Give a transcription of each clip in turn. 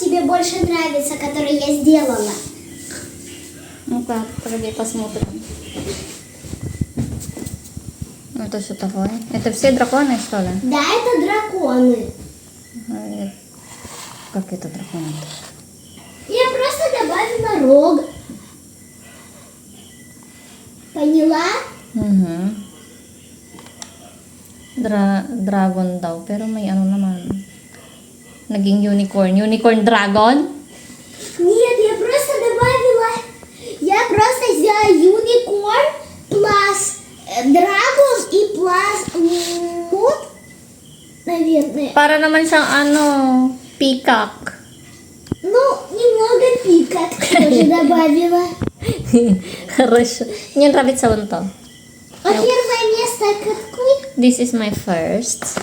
тебе больше нравится, который я сделала? Ну-ка, погоди, посмотрим. Это что такое? Это все драконы, что ли? Да, это драконы. Как это драконы? Я просто добавила рог. Поняла? Mhm. Dragon daw. Pero may ano naman. Naging unicorn. Unicorn dragon? Нет, я просто сделала юникорн плюс драгон и плюс мод, наверное. Para naman siyang ano, peacock. Ну, немного пика тоже добавила. Хорошо. Мне нравится вон то. А первое место какой? This is my first.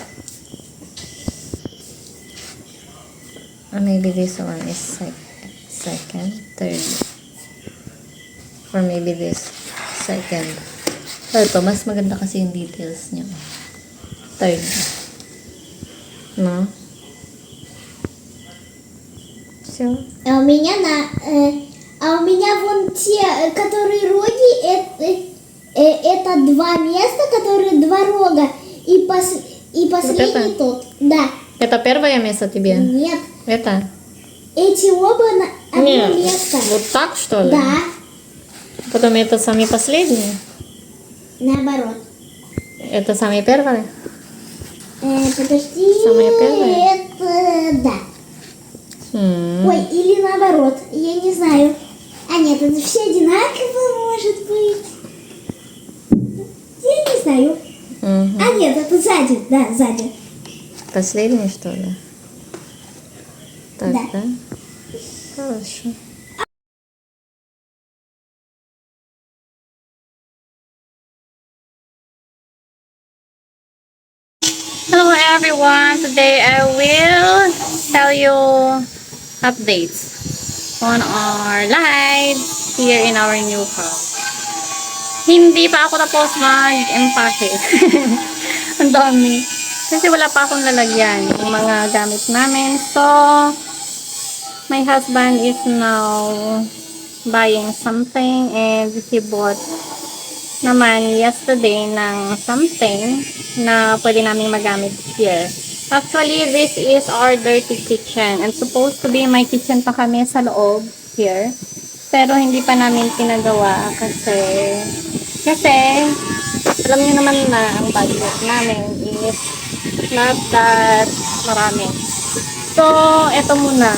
Or maybe this one is second, third. Or maybe this second. Ito, mas maganda kasi yung details niya. Third. No? Все. А у меня вон те, которые роги, это два места, которые два рога. И последний это? тот. Да. Это первое место тебе? Нет. Это? Эти оба на одно Нет. место. Вот так, что ли? Да. Потом это самые последние? Наоборот. Это самые первые? Подожди. Самое первое? Это да. М. Ой, или наоборот. Я не знаю. А нет, это все одинаково может быть. Я не знаю. Мгм. А нет, это сзади. Да, сзади. Последний, что ли? Так, Да. да? Хорошо. Hello everyone! Today I will tell you updates on our lives here in our new house. Hindi pa ako tapos mag-empake. Ang dami. Kasi wala pa akong lalagyan yung mga gamit namin. So, my husband is now buying something and he bought naman yesterday ng something na pwede namin magamit here. Actually, this is our dirty kitchen and supposed to be my kitchen pa kami sa loob here. Pero hindi pa namin pinagawa kasi alam niyo naman na ang budget namin is not that marami. So, eto muna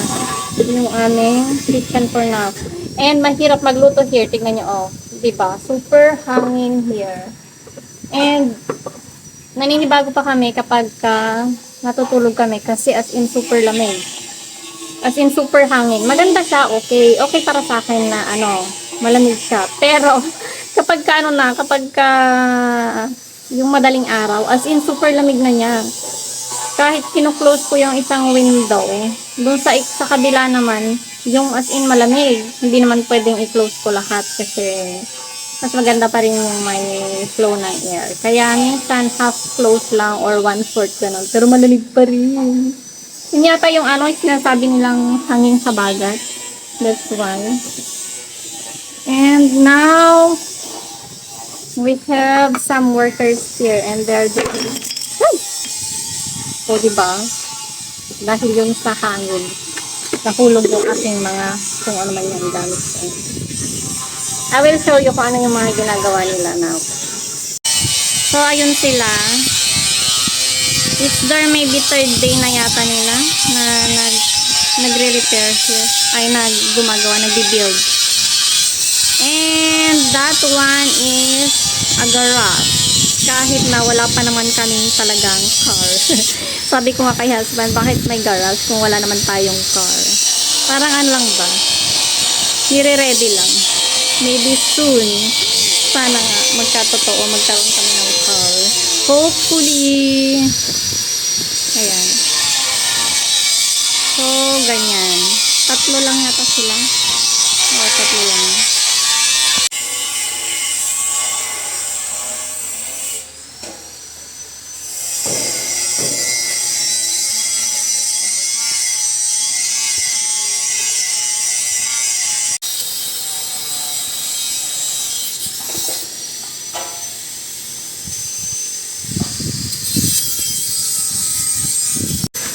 yung aming kitchen for now. And mahirap magluto here. Tignan nyo, oh. Diba? Super hangin here. And, naninibago pa kami kapag natutulog kami kasi as in super lamig. As in super hangin. Maganda siya, okay. Okay para sa akin na malamig siya. Pero, kapag yung madaling araw, as in super lamig na niya. Kahit kinu-close ko yung isang window, dun sa kabila naman, yung as in malamig. Hindi naman pwedeng i-close ko lahat kasi mas maganda pa rin yung may flow ng air. Kaya minsan half close lang or 1/4 ganun. Pero malamig pa rin. Yun yata yung sinasabi nilang hangin sa bagat. That's why. And now, we have some workers here and they're doing... So, diba? Dahil yung sa hangin, nahulog yung aking mga kung ano man yung gamit ko. I will show you kung ano yung mga ginagawa nila now. So, ayun sila. It's their maybe third day na yata nila na nagre-repair here. Ay, gumagawa, nagbi-build. And that one is a garage. Kahit na wala pa naman kaming talagang car. Sabi ko nga kay husband, bakit may garage kung wala naman tayong car? Parang lang ba? Nire-ready lang. Maybe soon, sana nga magkatotoo, magkaroon kami ng car. Hopefully. Ayan. So, ganyan. 3 lang yata sila. O, 3 lang.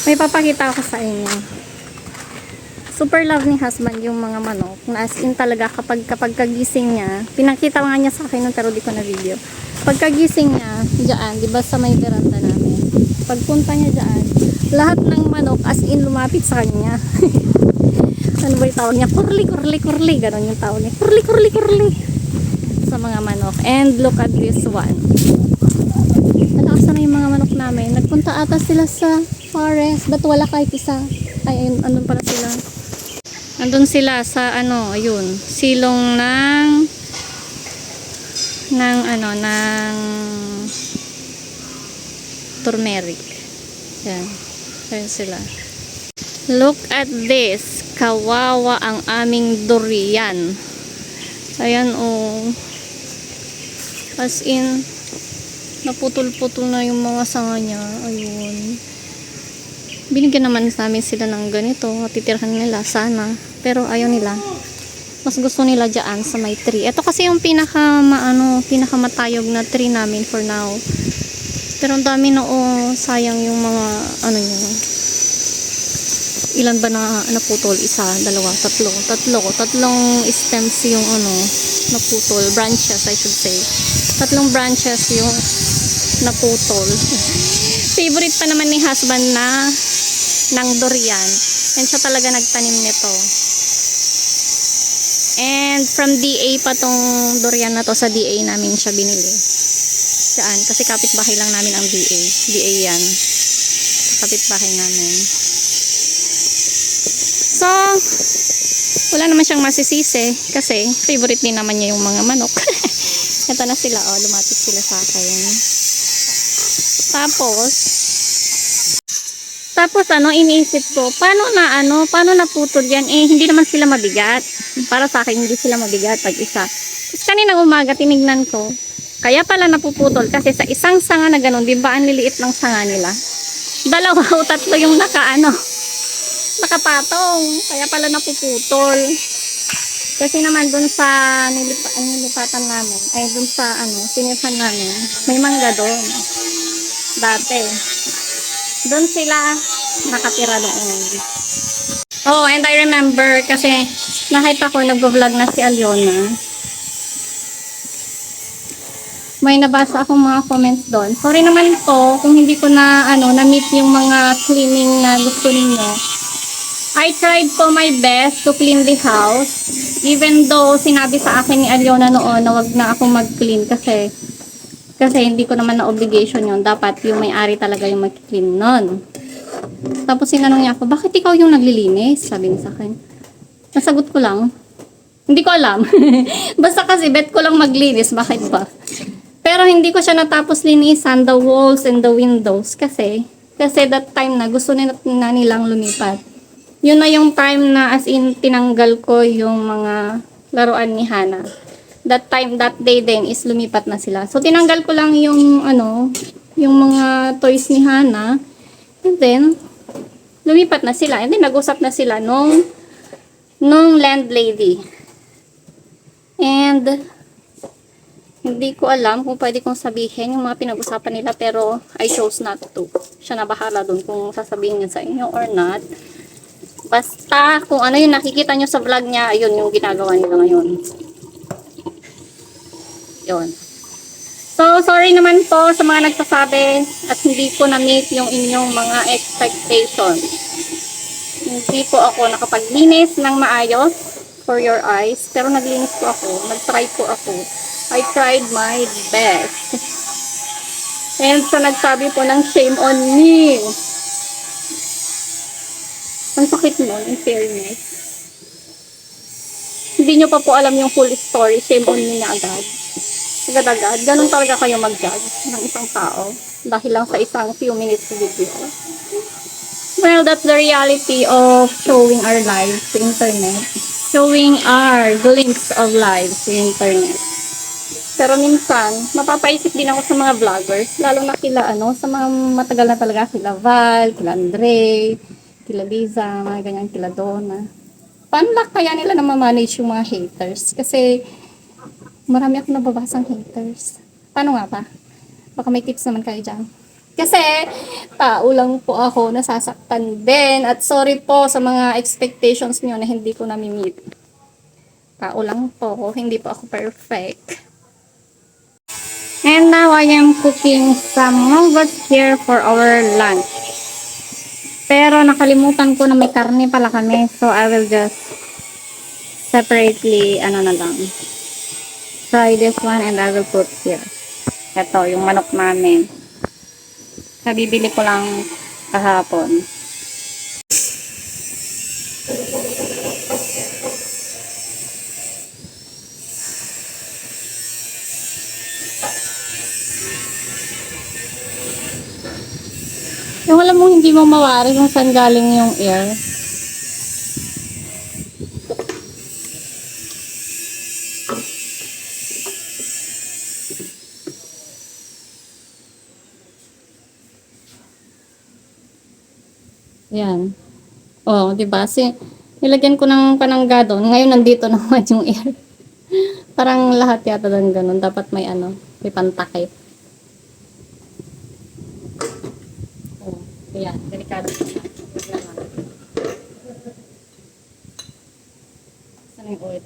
May papakita ako sa inyo. Super love ni husband yung mga manok. Na as in talaga kapag kagising niya, pinakita nga niya sa akin nun pero di ko na video. Pagkagising niya, dyan, di ba sa may veranda namin. Pagpunta niya dyan, lahat ng manok as in lumapit sa kanya. Ano ba yung tawag niya? Kurli, kurli, kurli. Ganon yung tawag niya. Kurli, kurli, kurli. Sa mga manok. And look at this one. Nalakasan na yung mga manok namin. Nagpunta ata sila sa forest. Ba't wala kahit isa? Ay, ayun, andun pala sila. Andun sila sa ano, ayun, silong ng turmeric. Yan. Ayun sila. Look at this. Kawawa ang aming durian. Ayan oh. As in, naputol-putol na yung mga sanga niya. Ayun. Binigyan naman namin sila ng ganito. Titirhan nila sana. Pero ayaw nila. Mas gusto nila dyan sa may tree. Ito kasi yung pinakamatayog na tree namin for now. Pero ang dami na sayang yung mga ilan ba na naputol? Isa, dalawa, tatlong stems yung naputol. Branches, I should say. Tatlong branches yung naputol. Favorite pa naman ni husband ng durian. And siya talaga nagtanim nito. And from DA pa tong durian na to, sa DA namin siya binili. Saan? Kasi kapitbahay lang namin ang DA. DA yan. Kapitbahay namin. So, wala naman siyang masisisi kasi favorite din naman niya yung mga manok. Ito na sila, lumapit sila sa akin. Tapos iniisip ko, paano naputol yan? Hindi naman sila mabigat. Para sa akin, hindi sila mabigat pag isa. Tapos kaninang umaga, tinignan ko, kaya pala napuputol kasi sa isang sanga na ganun, di ba ang liliit ng sanga nila? 2 o 3 yung nakapatong. Kaya pala napuputol. Kasi naman dun sa nilipatan namin, ay dun sa sinisan namin, may mangga doon. Dati. Doon sila nakatira doon. Oh, and I remember kasi nakita ko nag-vlog na si Aliona. May nabasa akong mga comments doon. Sorry naman po kung hindi ko na-meet yung mga cleaning na gusto ninyo. I tried po my best to clean the house. Even though sinabi sa akin ni Aliona noon na wag na ako mag-clean kasi hindi ko naman na obligation yun. Dapat yung may-ari talaga yung mag-clean nun. Tapos sinanong niya ako, bakit ikaw yung naglilinis? Sabi niya sa akin. Nasagot ko lang. Hindi ko alam. Basta kasi bet ko lang maglinis. Bakit ba? Pero hindi ko siya natapos linisan the walls and the windows. Kasi that time na gusto na nilang lumipat. Yun na yung time na as in tinanggal ko yung mga laruan ni Hana. That day din is lumipat na sila. So, tinanggal ko lang yung, yung mga toys ni Hana. And then, lumipat na sila. And then, nag-usap na sila nung landlady. And, hindi ko alam kung pwede kong sabihin yung mga pinag-usapan nila. Pero, I chose not to. Siya na bahala dun kung sasabihin niya sa inyo or not. Basta, kung ano yung nakikita nyo sa vlog niya, ayun yung ginagawa nila ngayon. Yun. So, sorry naman po sa mga nagsasabi at hindi ko na-meet yung inyong mga expectations. Hindi po ako nakapaglinis ng maayos for your eyes, pero naglinis po ako. Nag-try po ako. I tried my best. And sa nagsabi po ng shame on me. Ang sakit mo, in fairness. Hindi nyo pa po alam yung full story. Shame on me na agad. Agad-agad. Ganun talaga kayo mag-judge ng isang tao. Dahil lang sa isang few minutes video. Well, that's the reality of showing our lives sa internet. Showing our glimpse of lives sa internet. Pero minsan, mapapaisip din ako sa mga vloggers. Lalo na sa mga matagal na talaga. Kila Val, kila Andre, kila Liza, mga ganyan, kila Donna. Paano lang kaya nila na ma-manage yung mga haters? Kasi, marami ako nababasang haters. Paano nga ba? Baka may tips naman kayo dyan. Kasi, tao lang po ako, nasasaktan din. At sorry po sa mga expectations niyo na hindi ko nami-meet. Tao lang po, hindi po ako perfect. And now, I am cooking some mangoes here for our lunch. Pero nakalimutan ko na may karne pala kami. So, I will just separately, ano na lang, fry this one and I will put here. Ito, yung manok namin. Kabibili ko lang kahapon. Yung alam mo, hindi mo mawari kung saan galing yung air. Yan. Oh, di ba? Nilagyan ko ng panangga doon. Ngayon nandito naman yung air. Parang lahat yata doon ganun. Dapat may ano, may pantakip. Oh, yan. Delikado. Saan yung oil?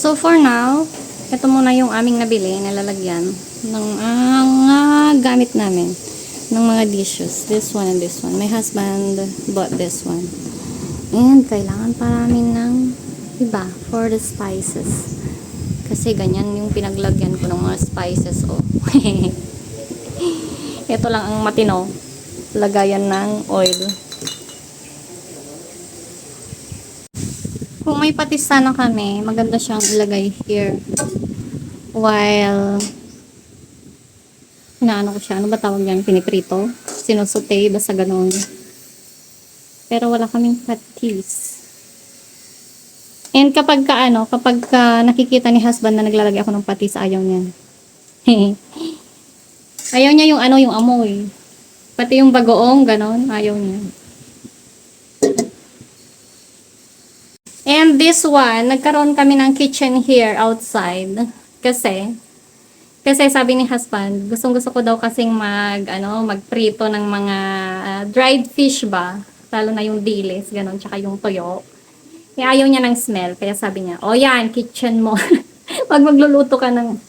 So for now, ito muna yung aming nabili, nalalagyan ng mga gamit namin, ng mga dishes. This one and this one. My husband bought this one. And kailangan pa namin ng iba for the spices. Kasi ganyan yung pinaglagyan ko ng mga spices. Oh. Ito lang ang matino. Lagayan ng oil. Kung may patis sana kami, maganda siyang ilagay here. While, inaano ko siya, ano ba tawag yan? Piniprito? Sinusute, basta ganun. Pero wala kaming patis. And kapag nakikita ni husband na naglalagay ako ng patis, ayaw niya. Ayaw niya yung yung amoy. Pati yung bagoong, ganon, ayaw niya. And this one, nagkaroon kami ng kitchen here outside. Kasi sabi ni husband, gustong-gusto ko daw kasing magprito ng mga dried fish ba? Lalo na yung dilis, ganon, tsaka yung toyo. Kaya ayaw niya ng smell. Kaya sabi niya, oh yan, kitchen mo. Pag magluluto ka ng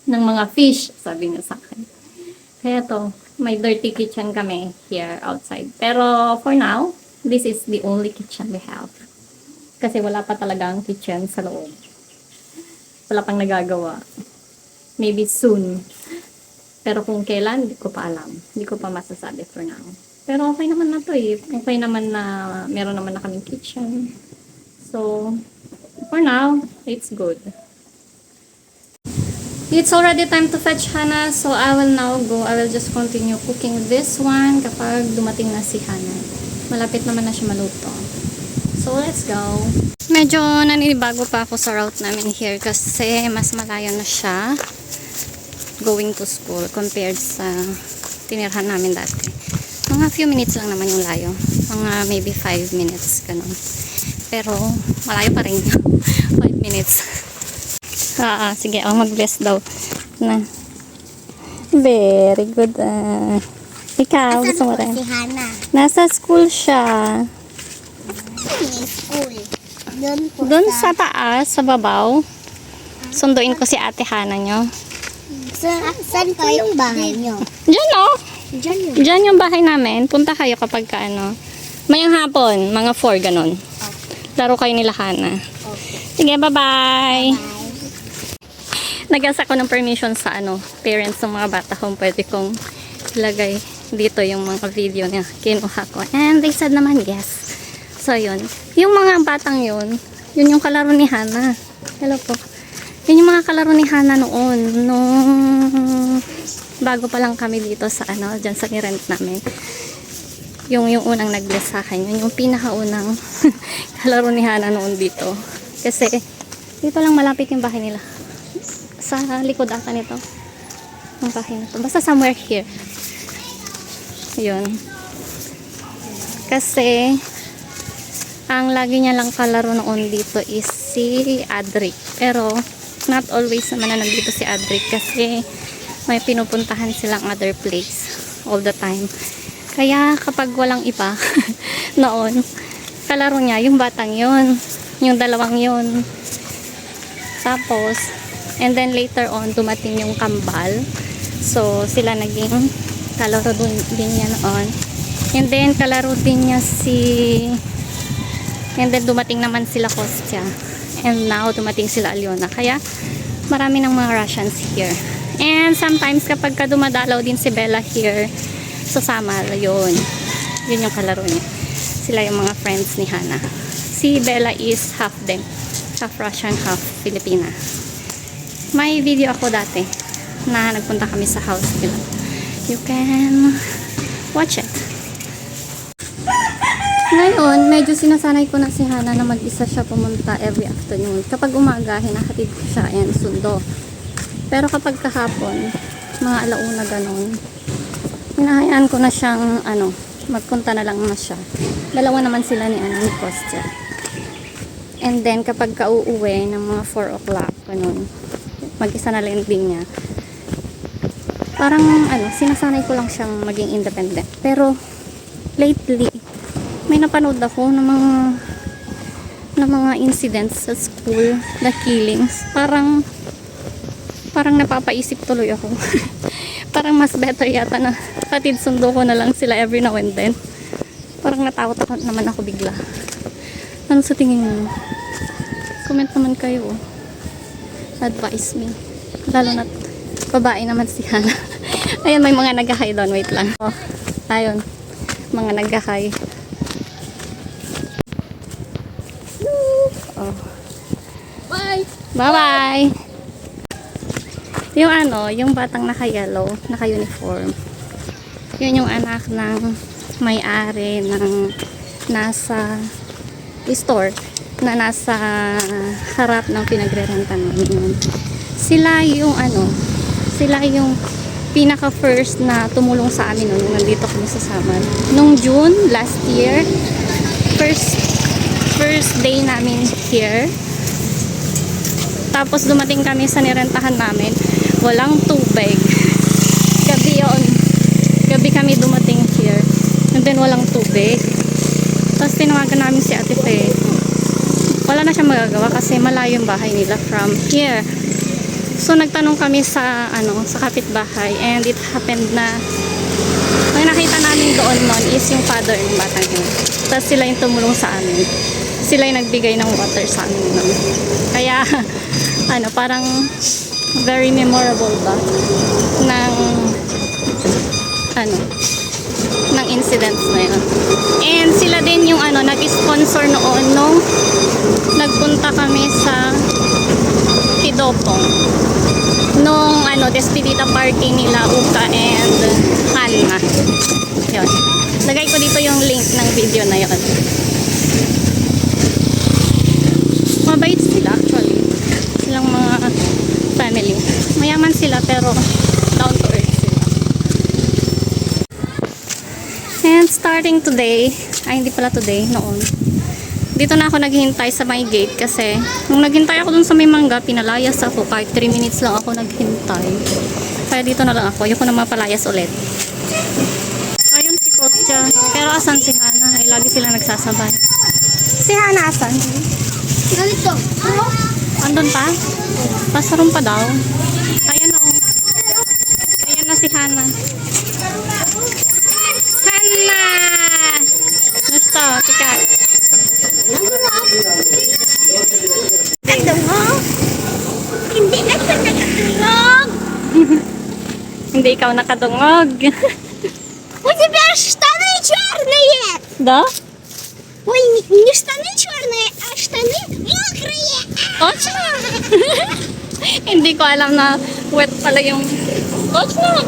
mga fish, sabi niya sa akin. Kaya to, may dirty kitchen kami here outside. Pero for now, this is the only kitchen we have. Kasi wala pa talaga ang kitchen sa loob. Wala pang nagagawa. Maybe soon. Pero kung kailan, hindi ko pa alam. Hindi ko pa masasabi for now. Pero okay naman na to eh. Okay naman na meron naman na kaming kitchen. So, for now, it's good. It's already time to fetch Hannah. So, I will now go. I will just continue cooking this one kapag dumating na si Hannah. Malapit naman na siya maluto. So, let's go. Medyo naninibago pa ako sa route namin here kasi mas malayo na siya going to school compared sa tinirhan namin dati. Mga few minutes lang naman yung layo. Mga maybe 5 minutes, ganun. Pero, malayo pa rin. 5 minutes. Sige, mag-bless daw. Na. Very good. Ikaw, Asan gusto mo po rin? si Hana? Nasa school siya. May school. Doon po Doon sa taas, sa babaw. Sunduin ko si Ate Hana nyo. Saan po yung bahay nyo? Diyan oh. Diyan yun. Diyan yung bahay namin. Punta kayo kapag ka ano. Mayang hapon, mga 4 ganun. Laro kayo nila Hana. Sige, bye-bye. Nag-ask ako ng permission sa ano, parents ng mga bata kung pwede kong ilagay dito yung mga video na kinuha ko. And they said naman yes. So, yun. Yung mga batang yun yung kalaro ni Hana. Hello po. Yun yung mga kalaro ni Hana noon. Nung bago pa lang kami dito sa ano, dyan sa nirent namin. Yung unang nag-bless sa akin. Yun yung pinakaunang kalaro ni Hana noon dito. Kasi, dito lang malapit yung bahay nila. Sa likod ata nito. Ang bahay na to. Basta somewhere here. Yun. Kasi, ang lagi niya lang kalaro noon dito is si Adric. Pero, not always naman na nandito si Adric kasi may pinupuntahan silang other place all the time. Kaya, kapag walang iba noon, kalaro niya yung batang yun. Yung dalawang yun. Tapos, and then later on, dumating yung kambal. So, sila naging kalaro din niya noon. And then, kalaro din niya and then, dumating naman sila Kostya. And now, dumating sila Aliona. Kaya, marami ng mga Russians here. And sometimes, kapag dumadalaw din si Bella here, sasama, yun. Yun yung kalaro niya. Sila yung mga friends ni Hana. Si Bella is half them. Half Russian, half Filipina. May video ako dati na nagpunta kami sa house nila. You can watch it. Ngayon, medyo sinasanay ko na si Hana na mag-isa siya pumunta every afternoon. Kapag umaga, hinahatid ko siya and sundo. Pero kapag kahapon, mga alauna ganun, hinahayaan ko na siyang magpunta na lang na siya. Dalawa naman sila ni Kostya. And then, kapag kauuwi ng mga 4 o'clock, ganun, mag-isa na lang din niya. Parang, sinasanay ko lang siyang maging independent. Pero, lately, may napanood ako ng mga incidents sa school, na killings. Parang napapaisip tuloy ako. Parang mas better yata na hatid sundo ko na lang sila every now and then. Parang natakot naman ako bigla. Ano sa tingin mo? Comment naman kayo. Advise me. Lalo na babae naman si Hana. Ayun, may mga nag-hi doon. Wait lang. Oh, ayun. Mga nag-hi. Oh. Bye! Bye-bye! Yung batang naka-yellow, naka-uniform. Yun yung anak ng may-ari ng nasa store na nasa harap ng pinagre-rentan namin. Sila yung pinaka first na tumulong sa amin nung nandito kami sa Samar. Nung June last year, first day namin here. Tapos dumating kami sa nirentahan namin, walang tubig. Gabi kami dumating here. And then walang tubig. Tapos tinawagan namin si Ate Fe. Wala na siyang magagawa kasi malayo yung bahay nila from here. So nagtanong kami sa kapitbahay, and it happened na ang nakita namin doon noon is yung father ng batang yun. Tapos sila yung tumulong sa amin. Sila yung nagbigay ng water sa amin noon. Kaya parang very memorable ba ng incidents na yun. And sila din yung nag-sponsor noon nung nagpunta kami sa Hidopong. Nung despedida party nila Uka and Hanna. Yun. Lagay ko dito yung link ng video na yun. Mabait sila actually. Silang mga family. Mayaman sila pero down to earth sila. And starting today, hindi pala today, noon. Dito na ako naghihintay sa my gate kasi nung naghintay ako dun sa may mangga, pinalayas ako kahit 3 minutes lang ako naghintay. Kaya dito na lang ako. Ayoko na mapalayas ulit. asan si Hana? Ay, lagi silang nagsasabay. Si Hana asan? Ganito. Andun pa? Pasarong pa daw. Ayan na oh. Ayan na si Hana. Hana! Gusto, tika. Ano mo? Hindi na siya nakatulog. Hindi ikaw nakadungog. У тебя штаны черные. Da? Ой, не штаны черные, а штаны мокрые. Ocha! Hindi ko alam na wet pala yung... Ocha!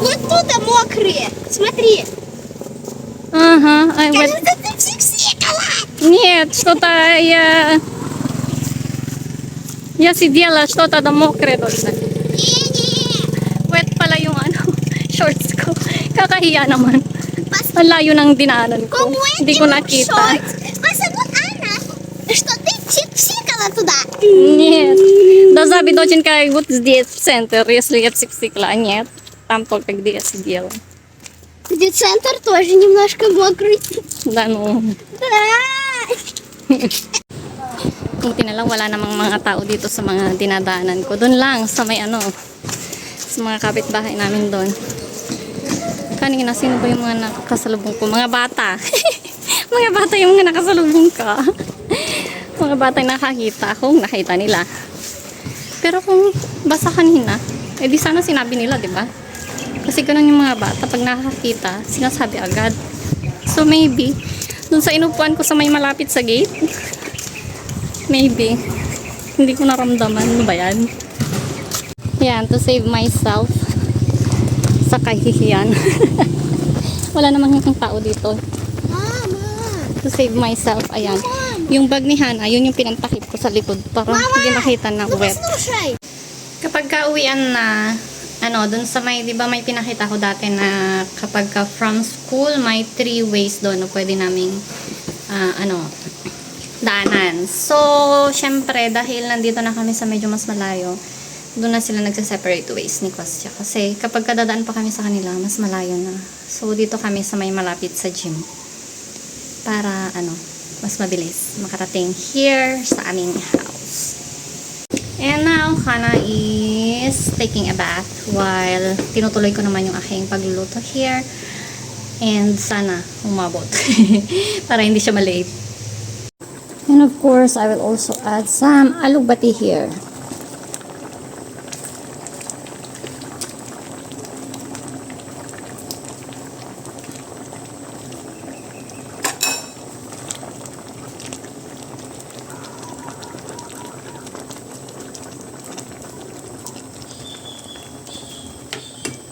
Вот тут мокрые. Смотри. Ага, ay wet. Кажется, ты психсикала. Нет, что-то я сидела, что-то да мокрое точно. Не-не. Wet pala yung ano, shorts ko. Kakahiya naman. Ang layo ng dinaanan ko. Hindi ko nakita. Посмотри, Анна, что ты психсикала туда. Нет. Да заби доченька, вот здесь в центр, если я психсикла. Нет. Там только где я сидела. Где центр тоже немножко мокрый. Да ну. Да. Buti na lang wala namang mga tao dito sa mga dinadaanan ko. Doon lang sa may ano, sa mga kapitbahay namin doon. Kanina, sino ba yung mga nakasalubong ko? Mga bata. Mga bata yung mga nakasalubong ka. Mga bata yung nakakita. Kung nakita nila. Pero kung basa kanina, eh di sana sinabi nila, di ba? Kasi ganun yung mga bata. Pag nakakita, sinasabi agad. So maybe, dun sa inupuan ko sa may malapit sa gate, maybe, hindi ko naramdaman. Ano ba yan? Yan, to save myself sa kahihiyan. Wala namang tao dito. Мама. To save myself, ayan. Yung bag ni Hana, yun yung pinantakip ko sa likod para hindi makita na Ну wet. послушай. Kapag kauwian na, ano, dun sa may, di ba may pinakita ko dati na kapag ka from school, may 3 ways doon na pwede naming, daanan. So, syempre, dahil nandito na kami sa medyo mas malayo, doon na sila nagsa-separate ways ni Kostya. Kasi kapag kadadaan pa kami sa kanila, mas malayo na. So, dito kami sa may malapit sa gym. Para, mas mabilis makarating here sa aming house. And now, Hana is taking a bath while tinutuloy ko naman yung aking pagluluto here. And sana umabot para hindi siya malate. And of course, I will also add some alugbati here.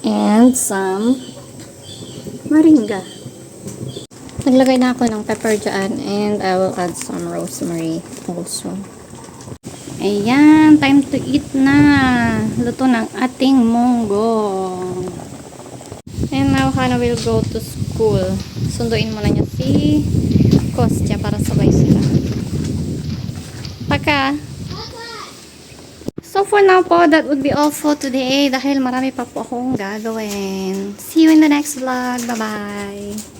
And some moringa. Naglagay na ako ng pepper dyan and I will add some rosemary also. Ayan, time to eat na. Luto ng ating munggo. And now Hana will go to school. Sunduin muna niya si Kostya para sabay sila. Paka. So for now po, that would be all for today dahil marami pa po akong gagawin. See you in the next vlog. Bye-bye!